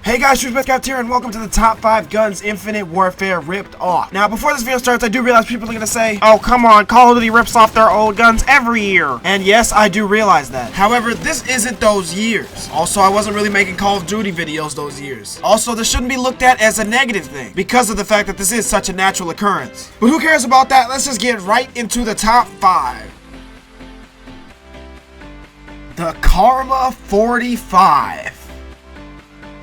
Hey guys, Widowmaker here, and welcome to the top 5 guns Infinite Warfare ripped off. Now, before this video starts, I do realize people are gonna say, oh, come on, Call of Duty rips off their old guns every year. And yes, I do realize that. However, this isn't those years. Also, I wasn't really making Call of Duty videos those years. Also, this shouldn't be looked at as a negative thing, because of the fact that this is such a natural occurrence. But who cares about that? Let's just get right into the top 5. The Karma 45.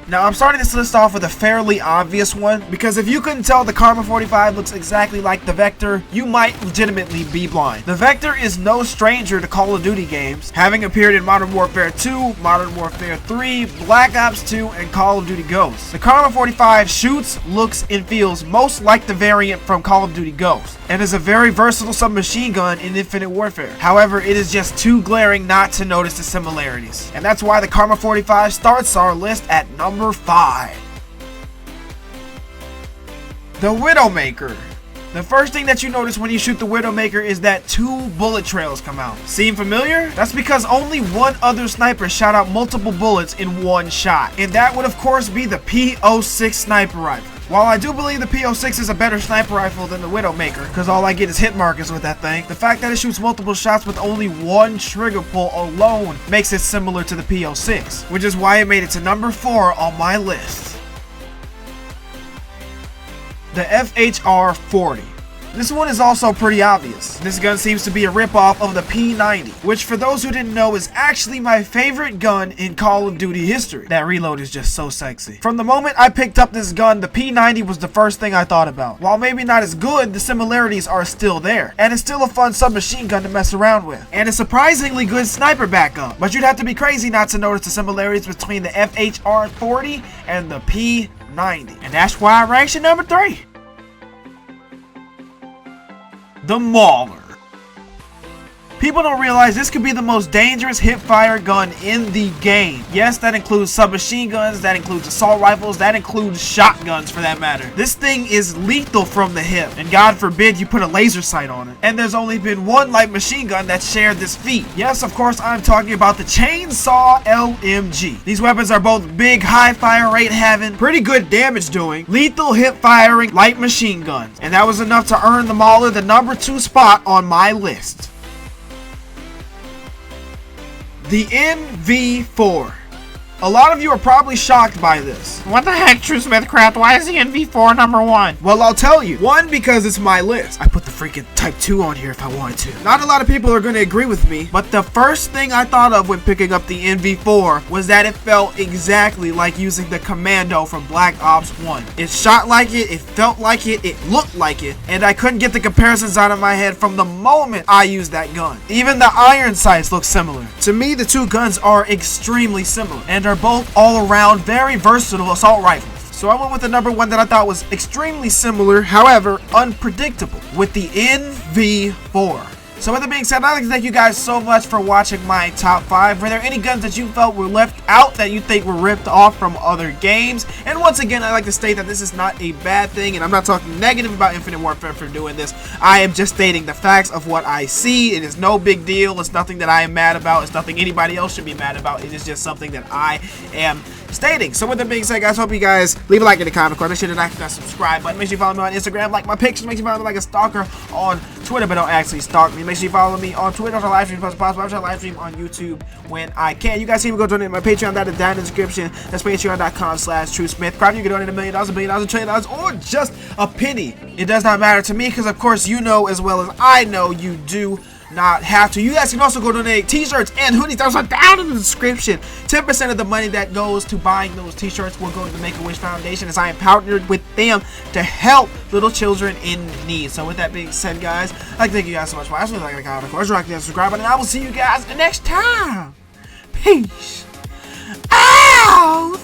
Now, I'm starting this list off with a fairly obvious one, because if you couldn't tell the Karma 45 looks exactly like the Vector, you might legitimately be blind. The Vector is no stranger to Call of Duty games, having appeared in Modern Warfare 2, Modern Warfare 3, Black Ops 2, and Call of Duty Ghosts. The Karma 45 shoots, looks, and feels most like the variant from Call of Duty Ghosts, and is a very versatile submachine gun in Infinite Warfare. However, it is just too glaring not to notice the similarities, and that's why the Karma 45 starts our list at number 5. The Widowmaker. The first thing that you notice when you shoot the Widowmaker is that 2 bullet trails come out. Seem familiar? That's because only one other sniper shot out multiple bullets in one shot, and that would of course be the P06 sniper rifle. While I do believe the P06 is a better sniper rifle than the Widowmaker, because all I get is hit markers with that thing, the fact that it shoots multiple shots with only one trigger pull alone makes it similar to the P06, which is why it made it to number 4 on my list. The FHR-40. This one is also pretty obvious. This gun seems to be a ripoff of the P90, which for those who didn't know is actually my favorite gun in Call of Duty history. That reload is just so sexy. From the moment I picked up this gun, the P90 was the first thing I thought about. While maybe not as good, the similarities are still there, and it's still a fun submachine gun to mess around with, and a surprisingly good sniper backup. But you'd have to be crazy not to notice the similarities between the FHR-40 and the P90, and that's why I ranked it number 3. The Mauler. People don't realize this could be the most dangerous hip-fire gun in the game. Yes, that includes submachine guns, that includes assault rifles, that includes shotguns for that matter. This thing is lethal from the hip, and God forbid you put a laser sight on it. And there's only been one light machine gun that shared this feat. Yes, of course, I'm talking about the Chainsaw LMG. These weapons are both big, high fire rate having, pretty good damage doing, lethal hip firing light machine guns. And that was enough to earn the Mauler the number 2 spot on my list. The NV4. A lot of you are probably shocked by this. What the heck, True Smithcraft? Why is the NV4 number 1? Well, I'll tell you. 1, because it's my list. I put the freaking Type 2 on here if I wanted to. Not a lot of people are going to agree with me, but the first thing I thought of when picking up the NV4 was that it felt exactly like using the Commando from Black Ops 1. It shot like it felt like it looked like it, and I couldn't get the comparisons out of my head from the moment I used that gun. Even the iron sights look similar. To me, the 2 guns are extremely similar, and are both all-around very versatile assault rifles. So I went with the number 1 that I thought was extremely similar, however unpredictable, with the NV4. So with that being said, I'd like to thank you guys so much for watching my top 5. Were there any guns that you felt were left out that you think were ripped off from other games? And once again, I'd like to state that this is not a bad thing, and I'm not talking negative about Infinite Warfare for doing this. I am just stating the facts of what I see. It is no big deal. It's nothing that I am mad about. It's nothing anybody else should be mad about. It is just something that I am stating. So with that being said, guys, hope you guys leave a like in the comment, of course. Make sure to like that subscribe button. Make sure you follow me on Instagram, like my pictures. Make sure you follow me like a stalker on Twitter, but don't actually stalk me. Make sure you follow me on Twitter for live streams as possible. I try to live stream on YouTube when I can. You guys see me go donate my Patreon. That is down in the description. That's patreon.com/TrueSmithCraft. You can donate $1 million, $1 billion, $1 trillion, or just a penny. It does not matter to me, because of course you know as well as I know you do not have to. You guys can also go donate t-shirts and hoodies. Those are down in the description. 10% of the money that goes to buying those t-shirts will go to the Make-A-Wish Foundation, as I am partnered with them to help little children in need. So with that being said, guys, I'd like to thank you guys so much for watching. Like the comment, of course, rock that subscribe button, and I will see you guys next time. Peace out.